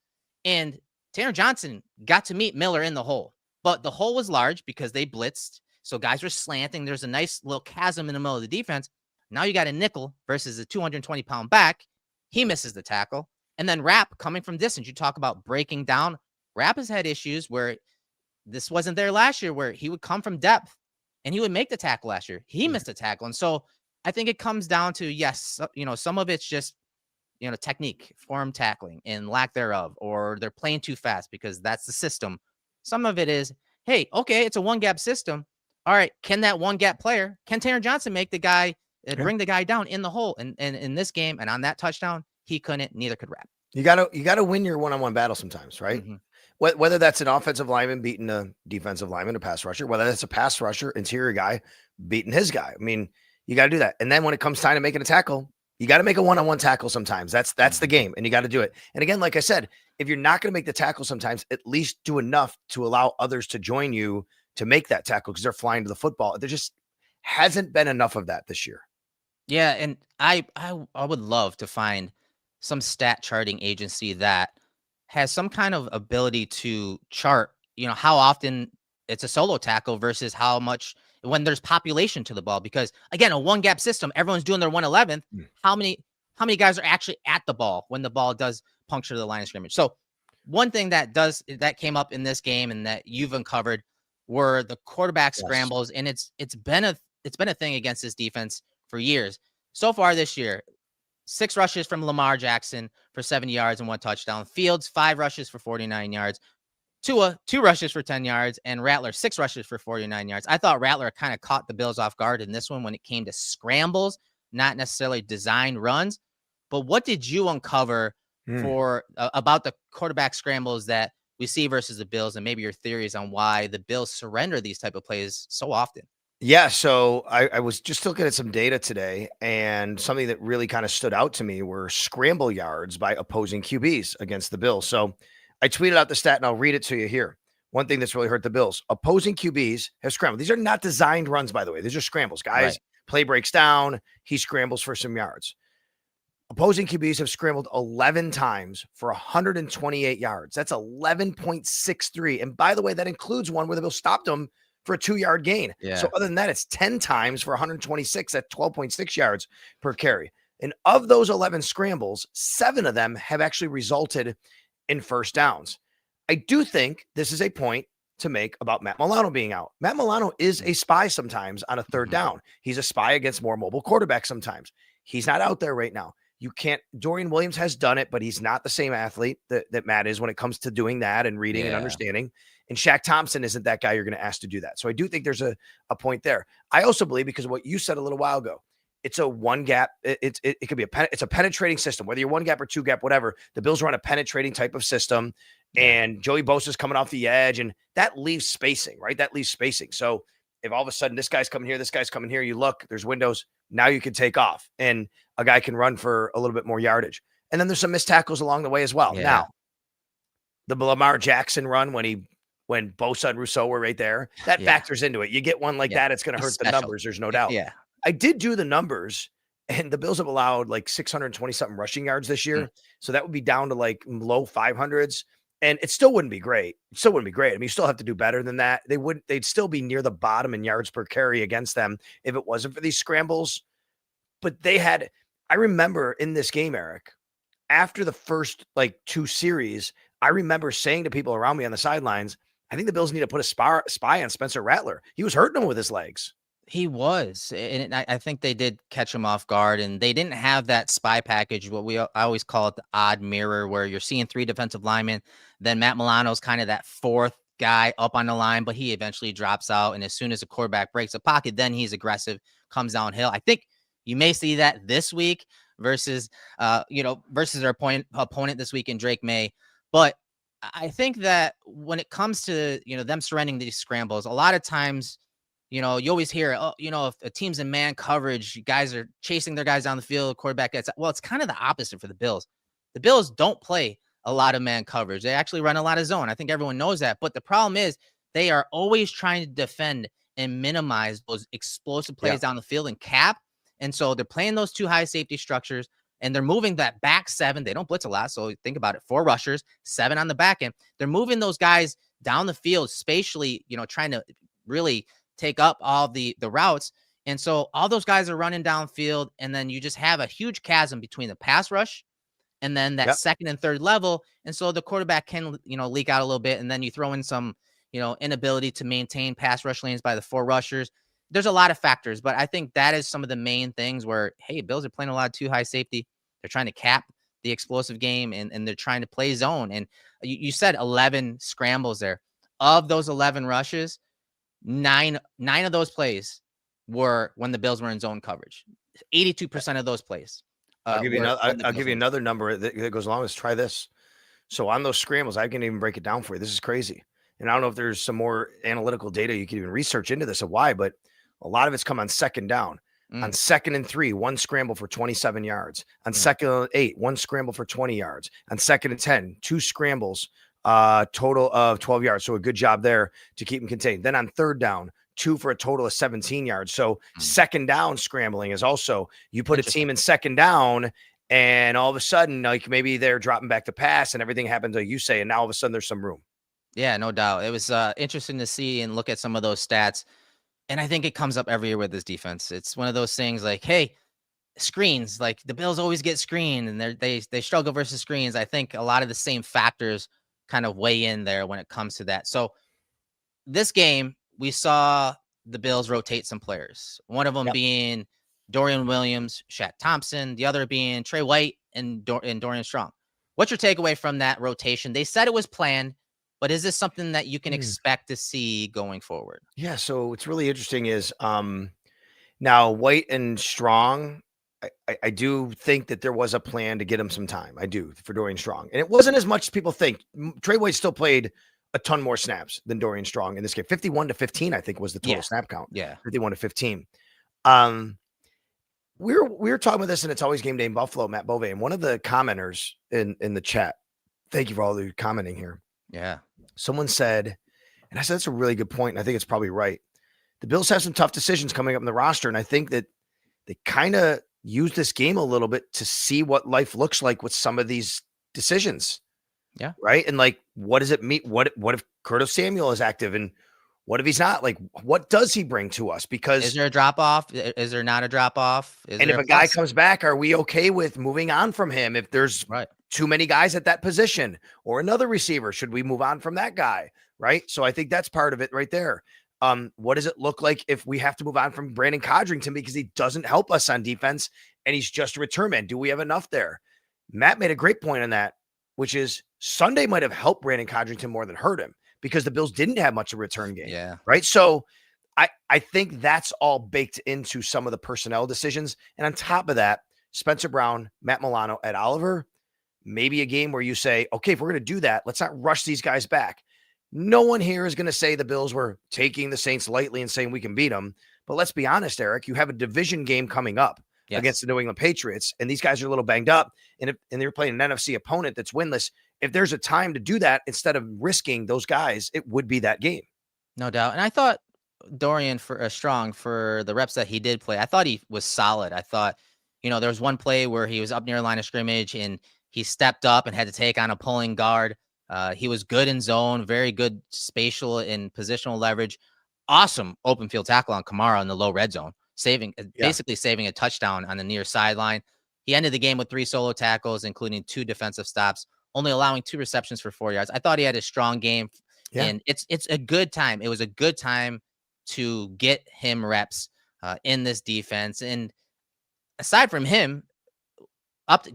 And Taron Johnson got to meet Miller in the hole, but the hole was large because they blitzed. So guys were slanting. There's a nice little chasm in the middle of the defense. Now you got a nickel versus a 220-pound back. He misses the tackle. And then Rapp coming from distance. You talk about breaking down. Rapp has had issues where this wasn't there last year, where he would come from depth and he would make the tackle last year. He missed a tackle. And so I think it comes down to, yes, some of it's just, technique, form tackling and lack thereof, or they're playing too fast because that's the system. Some of it is, hey, okay, it's a one gap system. All right, can that one gap player, can Taron Johnson make the guy, bring the guy down in the hole? And in this game and on that touchdown, he couldn't, neither could Rapp. You gotta win your one-on-one battle sometimes, right? Whether that's an offensive lineman beating a defensive lineman, a pass rusher, whether that's a pass rusher, interior guy beating his guy. I mean, You got to do that. And then when it comes time to making a tackle, you got to make a one-on-one tackle sometimes. That's the game, and you got to do it. And again, like I said, if you're not going to make the tackle sometimes, at least do enough to allow others to join you to make that tackle because they're flying to the football. There just hasn't been enough of that this year. Yeah, and I would love to find some stat charting agency that has some kind of ability to chart, how often it's a solo tackle versus how much when there's population to the ball. Because again, a one gap system, everyone's doing their 111th. How many guys are actually at the ball when the ball does puncture the line of scrimmage? So one thing that came up in this game and that you've uncovered were the quarterback scrambles, and it's been a thing against this defense for years. So far this year, 6 rushes from Lamar Jackson for 70 yards and 1 touchdown. Fields, 5 rushes for 49 yards. Tua, 2 rushes for 10 yards. And Rattler, 6 rushes for 49 yards. I thought Rattler kind of caught the Bills off guard in this one when it came to scrambles, not necessarily designed runs. But what did you uncover for about the quarterback scrambles that we see versus the Bills, and maybe your theories on why the Bills surrender these type of plays so often? Yeah, so I was just looking at some data today, and something that really kind of stood out to me were scramble yards by opposing QBs against the Bills. So I tweeted out the stat, and I'll read it to you here. One thing that's really hurt the Bills: opposing QBs have scrambled. These are not designed runs, by the way. These are scrambles. Guys, play breaks down. He scrambles for some yards. Opposing QBs have scrambled 11 times for 128 yards. That's 11.63. And by the way, that includes one where the Bills stopped them for a 2-yard gain. Yeah. So other than that, it's 10 times for 126 at 12.6 yards per carry. And of those 11 scrambles, 7 of them have actually resulted in first downs. I do think this is a point to make about Matt Milano being out. Matt Milano is a spy sometimes on a third down. He's a spy against more mobile quarterbacks sometimes. He's not out there right now. You can't, Dorian Williams has done it, but he's not the same athlete that Matt is when it comes to doing that and reading and understanding. And Shaq Thompson isn't that guy you're going to ask to do that. So I do think there's a point there. I also believe, because of what you said a little while ago, it's a one gap. It could be it's a penetrating system, whether you're one gap or two gap, whatever. The Bills run a penetrating type of system, and Joey Bosa's coming off the edge, and that leaves spacing, right? That leaves spacing. So if all of a sudden this guy's coming here, this guy's coming here, you look, there's windows. Now you can take off, and a guy can run for a little bit more yardage. And then there's some missed tackles along the way as well. Yeah. Now, the Lamar Jackson run when Bosa and Rousseau were right there, that factors into it. You get one like that, it's going to hurt the numbers. There's no doubt. Yeah. I did do the numbers, and the Bills have allowed like 620 something rushing yards this year. So that would be down to like low 500s. And it still wouldn't be great. It still wouldn't be great. I mean, you still have to do better than that. They'd still be near the bottom in yards per carry against them if it wasn't for these scrambles. But I remember in this game, Eric, after the first like 2 series, I remember saying to people around me on the sidelines, I think the Bills need to put a spy on Spencer Rattler. He was hurting him with his legs. He was, and I think they did catch him off guard, and they didn't have that spy package, I always call it the odd mirror, where you're seeing 3 defensive linemen, then Matt Milano's kind of that 4th guy up on the line, but he eventually drops out, and as soon as the quarterback breaks a pocket, then he's aggressive, comes downhill. I think you may see that this week versus their opponent this week in Drake May, but I think that when it comes to, them surrendering these scrambles, a lot of times, you always hear, if a team's in man coverage, guys are chasing their guys down the field, quarterback gets, well, it's kind of the opposite for the Bills. The Bills don't play a lot of man coverage. They actually run a lot of zone. I think everyone knows that. But the problem is they are always trying to defend and minimize those explosive plays down the field and cap. And so they're playing those 2 high safety structures, and they're moving that back 7. They don't blitz a lot. So think about it. 4 rushers, 7 on the back end. They're moving those guys down the field spatially, trying to really take up all the routes. And so all those guys are running downfield, and then you just have a huge chasm between the pass rush and then that second and third level. And so the quarterback can, leak out a little bit, and then you throw in some, inability to maintain pass rush lanes by the 4 rushers. There's a lot of factors, but I think that is some of the main things where, hey, Bills are playing a lot of 2 high safety. They're trying to cap the explosive game, and they're trying to play zone. And you said 11 scrambles there. Of those 11 rushes, 9 of those plays were when the Bills were in zone coverage. 82% of those plays. I'll give you another number that goes along with this. Try this. So on those scrambles, I can even break it down for you. This is crazy. And I don't know if there's some more analytical data you can even research into this of why, but a lot of it's come on second down. On 2nd and 3, 1 scramble for 27 yards. On 2nd and 8, 1 scramble for 20 yards. On 2nd and 10, 2 scrambles, total of 12 yards. So a good job there to keep him contained. Then on 3rd down, 2 for a total of 17 yards. So 2nd down scrambling is also, you put a team in 2nd down and all of a sudden, like maybe they're dropping back to pass and everything happens like you say, and now all of a sudden there's some room. Yeah, no doubt. It was interesting to see and look at some of those stats. And I think it comes up every year with this defense. It's one of those things like, hey, screens, like the Bills always get screened and they struggle versus screens. I think a lot of the same factors kind of weigh in there when it comes to that. So this game, we saw the Bills rotate some players. One of them being Dorian Williams, Shaq Thompson, the other being Trey White and Dorian Strong. What's your takeaway from that rotation? They said it was planned, but is this something that you can expect to see going forward? Yeah, so what's really interesting is now White and Strong, I do think that there was a plan to get him some time. I do, for Dorian Strong. And it wasn't as much as people think. Trey White still played a ton more snaps than Dorian Strong in this game. 51-15, I think, was the total snap count. Yeah. 51-15. We were talking about this, and it's always game day in Buffalo, Matt Bove, and one of the commenters in the chat, thank you for all the commenting here. Yeah. Someone said, and I said, that's a really good point, and I think it's probably right. The Bills have some tough decisions coming up in the roster, and I think that they kind of use this game a little bit to see what life looks like with some of these decisions. Yeah. Right. And like, what does it mean? What if Curtis Samuel is active and what if he's not? Like, what does he bring to us? Because is there a drop off? Is there not a drop off? And if a guy comes back, are we okay with moving on from him? If there's too many guys at that position or another receiver, should we move on from that guy? Right. So I think that's part of it right there. What does it look like if we have to move on from Brandon Codrington because he doesn't help us on defense and he's just a return man? Do we have enough there? Matt made a great point on that, which is Sunday might have helped Brandon Codrington more than hurt him because the Bills didn't have much of a return game. Yeah. Right. So I think that's all baked into some of the personnel decisions. And on top of that, Spencer Brown, Matt Milano, Ed Oliver, maybe a game where you say, okay, if we're going to do that, let's not rush these guys back. No one here is going to say the Bills were taking the Saints lightly and saying we can beat them. But let's be honest, Eric, you have a division game coming up against the New England Patriots, and these guys are a little banged up, and they're playing an NFC opponent that's winless. If there's a time to do that, instead of risking those guys, it would be that game. No doubt. And I thought Dorian Strong, for the reps that he did play, I thought he was solid. I thought, there was one play where he was up near the line of scrimmage, and he stepped up and had to take on a pulling guard. He was good in zone, very good spatial and positional leverage. Awesome open field tackle on Kamara in the low red zone, basically saving a touchdown on the near sideline. He ended the game with 3 solo tackles, including 2 defensive stops, only allowing 2 receptions for 4 yards. I thought he had a strong game, and it's a good time. It was a good time to get him reps in this defense. And aside from him,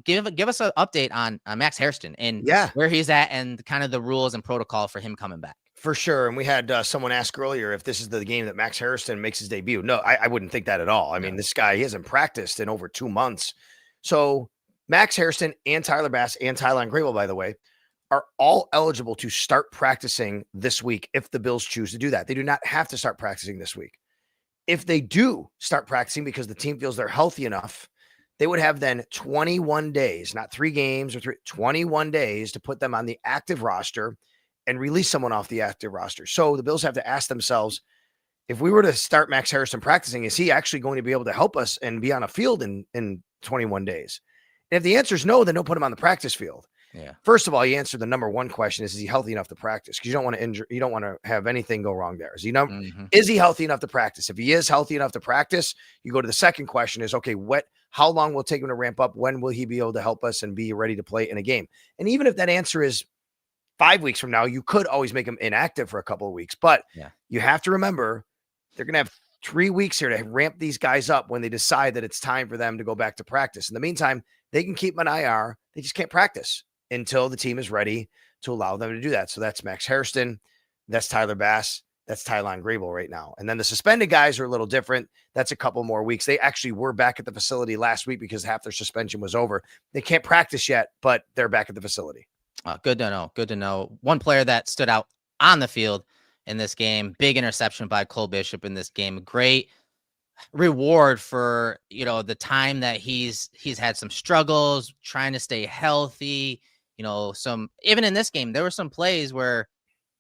give us an update on Max Hairston and where he's at and kind of the rules and protocol for him coming back. For sure. And we had someone ask earlier if this is the game that Max Hairston makes his debut. No, I wouldn't think that at all. I mean, this guy, he hasn't practiced in over 2 months. So Max Hairston and Tyler Bass and Tylan Grable, by the way, are all eligible to start practicing this week if the Bills choose to do that. They do not have to start practicing this week. If they do start practicing because the team feels they're healthy enough, they would have then 21 days, not 3 games or 21 days to put them on the active roster and release someone off the active roster. So the Bills have to ask themselves, if we were to start Max Hairston practicing, is he actually going to be able to help us and be on a field in 21 days? And if the answer is no, then don't put him on the practice field. Yeah. First of all, you answer the number one question is he healthy enough to practice? Because you don't want to injure, you don't want to have anything go wrong there. Is he healthy enough to practice? If he is healthy enough to practice, you go to the second question is, okay, how long will it take him to ramp up? When will he be able to help us and be ready to play in a game? And even if that answer is 5 weeks from now, you could always make him inactive for a couple of weeks, but you have to remember they're going to have 3 weeks here to ramp these guys up when they decide that it's time for them to go back to practice. In the meantime, they can keep them on IR. They just can't practice until the team is ready to allow them to do that. So that's Max Hairston. That's Tyler Bass. That's Tylan Grable right now. And then the suspended guys are a little different. That's a couple more weeks. They actually were back at the facility last week because half their suspension was over. They can't practice yet, but they're back at the facility. Good to know. Good to know. One player that stood out on the field in this game, big interception by Cole Bishop in this game. Great reward for, the time that he's had some struggles trying to stay healthy. Even in this game, there were some plays where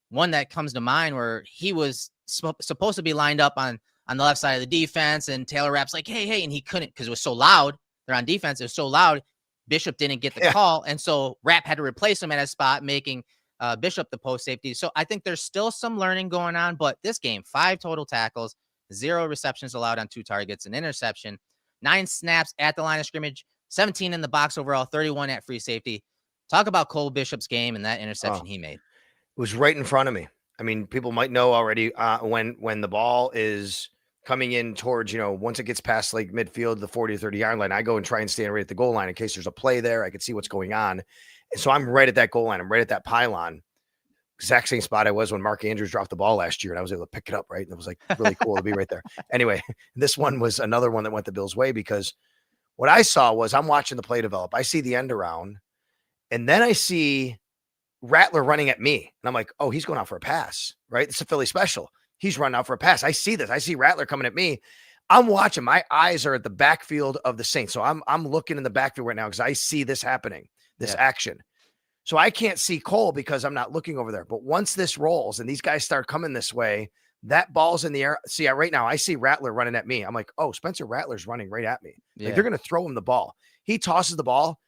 one that comes to mind where he was supposed to be lined up on the left side of the defense, and Taylor Rapp's like, hey, and he couldn't because it was so loud. They're on defense. It was so loud. Bishop didn't get the call, and so Rapp had to replace him at a spot, making Bishop the post safety. So I think there's still some learning going on, but this game, 5 total tackles, 0 receptions allowed on 2 targets, an interception, 9 snaps at the line of scrimmage, 17 in the box overall, 31 at free safety. Talk about Cole Bishop's game and that interception he made. It was right in front of me. I mean, people might know already when the ball is coming in towards, once it gets past like midfield, the 40 or 30 yard line, I go and try and stand right at the goal line in case there's a play there. I can see what's going on. And so I'm right at that goal line. I'm right at that pylon. Exact same spot I was when Mark Andrews dropped the ball last year, and I was able to pick it up, right? And it was like really cool to be right there. Anyway, this one was another one that went the Bills' way, because what I saw was, I'm watching the play develop. I see the end around, and then I see Rattler running at me. And I'm like, oh, he's going out for a pass, right? It's a Philly special. He's running out for a pass. I see this. I see Rattler coming at me. I'm watching. My eyes are at the backfield of the Saints. So I'm looking in the backfield right now because I see this happening, this action. So I can't see Cole because I'm not looking over there. But once this rolls and these guys start coming this way, that ball's in the air. See, right now I see Rattler running at me. I'm like, oh, Spencer Rattler's running right at me. Like, they're going to throw him the ball. He tosses the ball.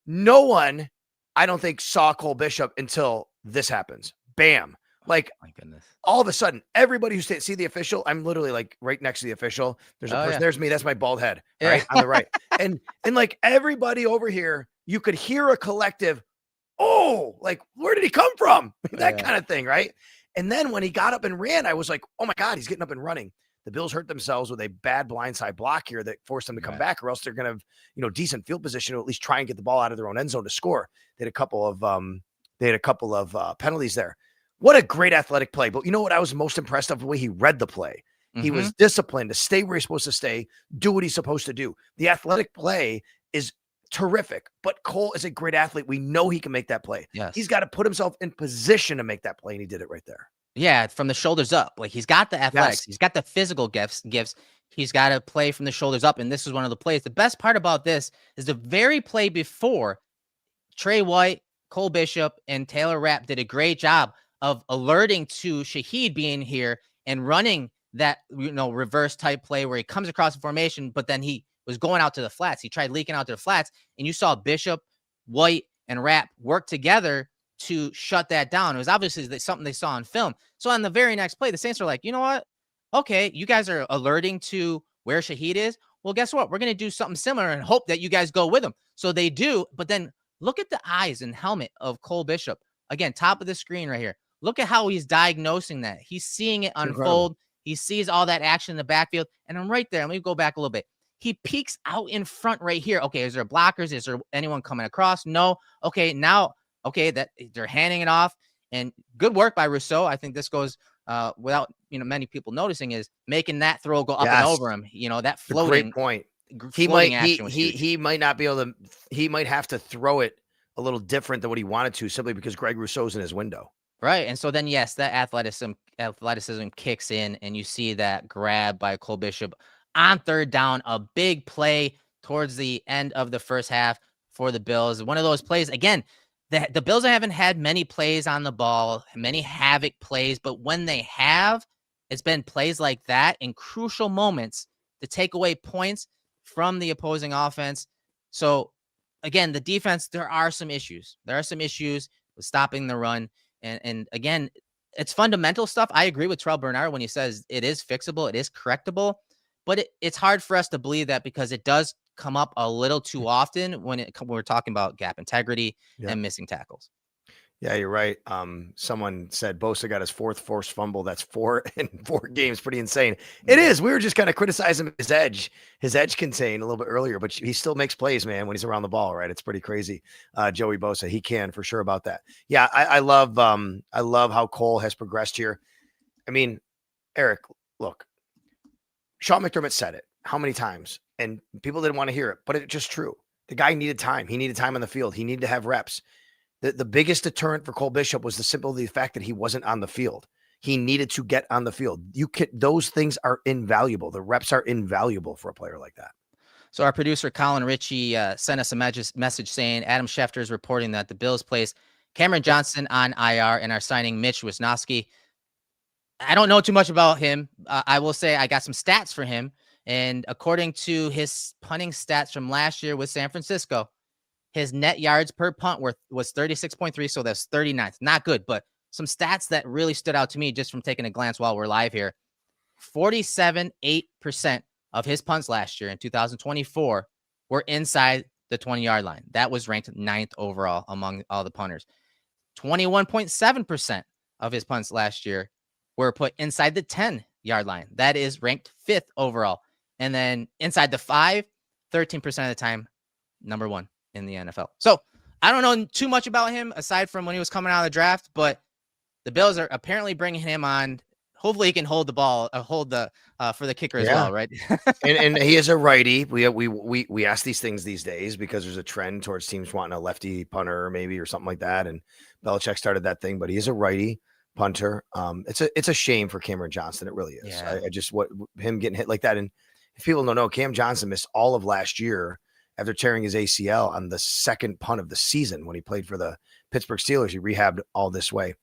No one, I don't think, saw Cole Bishop until this happens. Bam. Like, my goodness. All of a sudden, everybody who see the official, I'm literally like right next to the official. There's a person. There's me. That's my bald head, right on the right. And like everybody over here, you could hear a collective, oh, like, where did he come from? That kind of thing, right? And then when he got up and ran, I was like, oh my God, he's getting up and running. The Bills hurt themselves with a bad blindside block here that forced them to come back, or else they're going to have, decent field position to at least try and get the ball out of their own end zone to score. They had a couple of penalties there. What a great athletic play. But you know what I was most impressed of? The way he read the play. He was disciplined to stay where he's supposed to stay, do what he's supposed to do. The athletic play is terrific, but Cole is a great athlete. We know he can make that play. Yes. He's got to put himself in position to make that play, and he did it right there. Yeah, from the shoulders up. Like, he's got the athletics. He's got the physical gifts. He's got to play from the shoulders up, and this is one of the plays. The best part about this is the very play before, Trey White, Cole Bishop, and Taylor Rapp did a great job of alerting to Shaheed being here and running that, reverse type play where he comes across the formation, but then he was going out to the flats. He tried leaking out to the flats, and you saw Bishop, White, and Rapp work together to shut that down. It was obviously something they saw on film. So on the very next play, the Saints are like, you know what? Okay, you guys are alerting to where Shaheed is. Well, guess what? We're going to do something similar and hope that you guys go with him. So they do, but then look at the eyes and helmet of Cole Bishop. Again, top of the screen right here. Look at how he's diagnosing that. He's seeing it unfold. He sees all that action in the backfield. And I'm right there. Let me go back a little bit. He peeks out in front right here. Okay, is there blockers? Is there anyone coming across? No. Okay, now, that they're handing it off. And good work by Rousseau. I think this goes without many people noticing, is making that throw go up and over him. That floating. Great point. He might not be able to. He might have to throw it a little different than what he wanted to, simply because Greg Rousseau's in his window. Right. And so then, yes, that athleticism kicks in, and you see that grab by Cole Bishop on third down, a big play towards the end of the first half for the Bills. One of those plays, again, the Bills haven't had many plays on the ball, many havoc plays, but when they have, it's been plays like that in crucial moments to take away points from the opposing offense. So again, the defense, there are some issues. There are some issues with stopping the run. And again, it's fundamental stuff. I agree with Terrell Bernard when he says it is fixable, it is correctable, but it's hard for us to believe that, because it does come up a little too often when we're talking about gap integrity and missing tackles. Yeah, you're right. Someone said Bosa got his 4th forced fumble. That's 4 in 4 games. Pretty insane. It is. We were just kind of criticizing his edge contain a little bit earlier, but he still makes plays, man, when he's around the ball, right? It's pretty crazy. Joey Bosa, he can for sure about that. Yeah, I love how Cole has progressed here. I mean, Eric, look, Sean McDermott said it how many times, and people didn't want to hear it, but it's just true. The guy needed time. He needed time on the field. He needed to have reps. The biggest deterrent for Cole Bishop was the fact that he wasn't on the field. He needed to get on the field. Those things are invaluable. The reps are invaluable for a player like that. So our producer, Colin Ritchie, sent us a message saying Adam Schefter is reporting that the Bills placed Cameron Johnson on IR and are signing Mitch Wisnowski. I don't know too much about him. I will say I got some stats for him. And according to his punting stats from last year with San Francisco, his net yards per punt was 36.3. So that's 39th. Not good, but some stats that really stood out to me just from taking a glance while we're live here. 47.8% of his punts last year in 2024 were inside the 20-yard line. That was ranked 9th overall among all the punters. 21.7% of his punts last year were put inside the 10-yard line. That is ranked 5th overall. And then inside the 5, 13% of the time, number 1 in the NFL. So I don't know too much about him aside from when he was coming out of the draft, but the Bills are apparently bringing him on. Hopefully he can hold the ball, for the kicker as well, right? and he is a righty. We ask these things these days because there's a trend towards teams wanting a lefty punter maybe or something like that. And Belichick started that thing, but he is a righty punter. It's a shame for Cameron Johnson. It really is. Yeah. I just him getting hit like that. And if people don't know, Cam Johnson missed all of last year after tearing his ACL on the second punt of the season when he played for the Pittsburgh Steelers. He rehabbed all this way.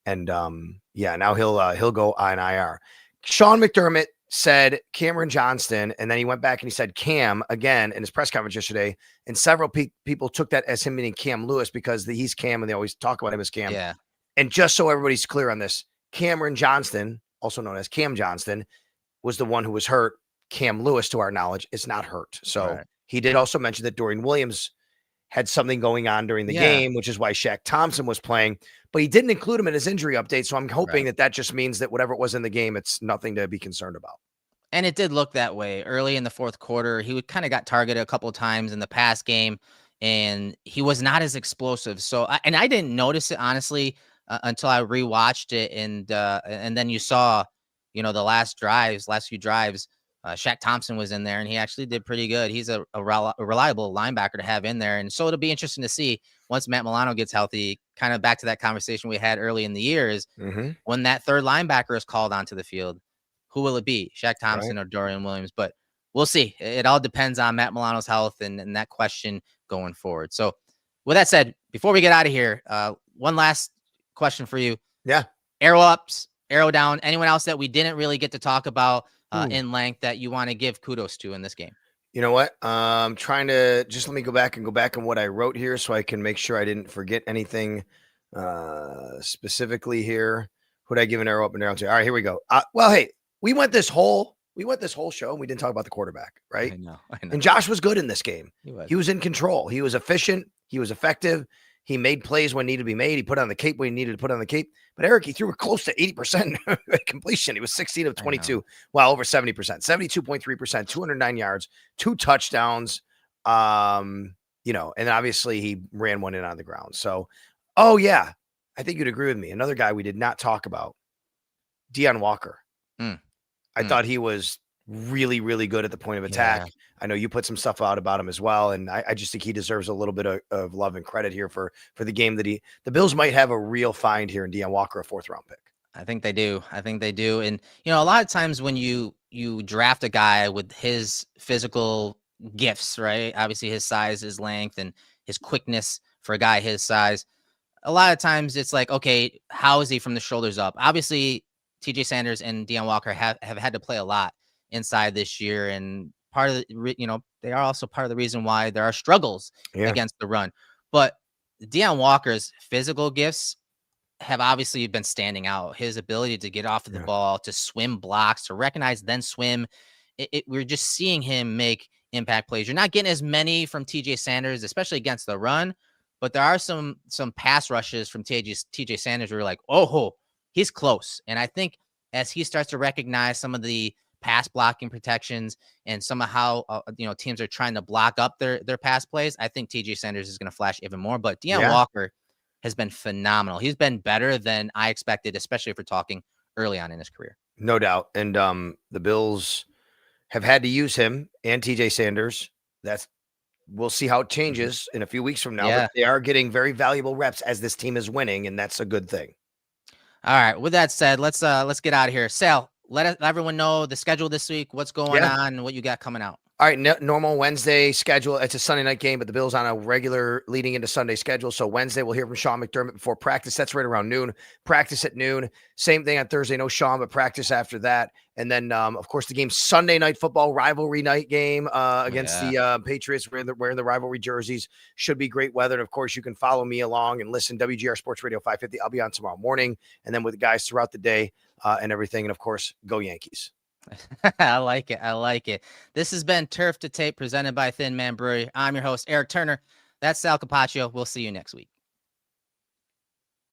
And now he'll go on IR. Sean McDermott said Cameron Johnston, and then he went back and he said Cam again in his press conference yesterday. And several people took that as him meaning Cam Lewis because he's Cam and they always talk about him as Cam. Yeah. And just so everybody's clear on this, Cameron Johnston, also known as Cam Johnston, was the one who was hurt. Cam Lewis, to our knowledge, is not hurt. So He did also mention that Dorian Williams had something going on during the game, which is why Shaq Thompson was playing, but he didn't include him in his injury update. So I'm hoping that just means that whatever it was in the game, it's nothing to be concerned about. And it did look that way early in the fourth quarter. He kind of got targeted a couple of times in the pass game, and he was not as explosive. So, I didn't notice it honestly until I rewatched it, and then you saw, the last few drives. Shaq Thompson was in there, and he actually did pretty good. He's a reliable linebacker to have in there. And so it'll be interesting to see once Matt Milano gets healthy, kind of back to that conversation we had early in the year is when that third linebacker is called onto the field, who will it be? Shaq Thompson or Dorian Williams? But we'll see. It all depends on Matt Milano's health and that question going forward. So with that said, before we get out of here, one last question for you. Yeah. Arrow ups, arrow down. Anyone else that we didn't really get to talk about in length that you want to give kudos to in this game? You know what? I'm trying to just let me go back on what I wrote here so I can make sure I didn't forget anything specifically here. Who'd I give an arrow up and down to? All right, here we go. Well, hey, we went this whole show and we didn't talk about the quarterback, right? I know. And Josh was good in this game. He was in control. He was efficient. He was effective. He made plays when needed to be made. He put on the cape when he needed to put on the cape. But Eric, he threw close to 80% completion. He was 16 of 22. Well, over 70%, 72.3%, 209 yards, 2 touchdowns. And obviously he ran one in on the ground. So, I think you'd agree with me. Another guy we did not talk about, Deion Walker. I thought he was really, really good at the point of attack. Yeah. I know you put some stuff out about him as well. And I just think he deserves a little bit of love and credit here for the game that the Bills might have a real find here in Deion Walker, a 4th round pick. I think they do. And, a lot of times when you draft a guy with his physical gifts, right? Obviously his size, his length, and his quickness for a guy his size. A lot of times it's like, okay, how is he from the shoulders up? Obviously TJ Sanders and Deion Walker have had to play a lot inside this year, and part of they are also part of the reason why there are struggles against the run. But Deion Walker's physical gifts have obviously been standing out. His ability to get off of the ball, to swim blocks, to recognize, then swim. We're just seeing him make impact plays. You're not getting as many from TJ Sanders, especially against the run, but there are some pass rushes from TJ Sanders where you're like, oh, he's close. And I think as he starts to recognize some of the pass blocking protections and some of how teams are trying to block up their pass plays, I think TJ Sanders is going to flash even more. But Deion Walker has been phenomenal. He's been better than I expected, especially if we're talking early on in his career. No doubt. And the Bills have had to use him and TJ Sanders. We'll see how it changes in a few weeks from now. But they are getting very valuable reps as this team is winning, and that's a good thing. All right. With that said, let's get out of here. Sal, let everyone know the schedule this week, what's going on, and what you got coming out. All right, normal Wednesday schedule. It's a Sunday night game, but the Bills on a regular leading into Sunday schedule. So Wednesday, we'll hear from Sean McDermott before practice. That's right around noon. Practice at noon. Same thing on Thursday. No Sean, but practice after that. And then, of course, the game Sunday Night Football rivalry night game against the Patriots. Wearing the rivalry jerseys. Should be great weather. And of course, you can follow me along and listen WGR Sports Radio 550. I'll be on tomorrow morning, and then with the guys throughout the day and everything. And of course, go Yankees. I like it. I like it. This has been Turf to Tape presented by Thin Man Brewery. I'm your host, Eric Turner. That's Sal Capaccio. We'll see you next week.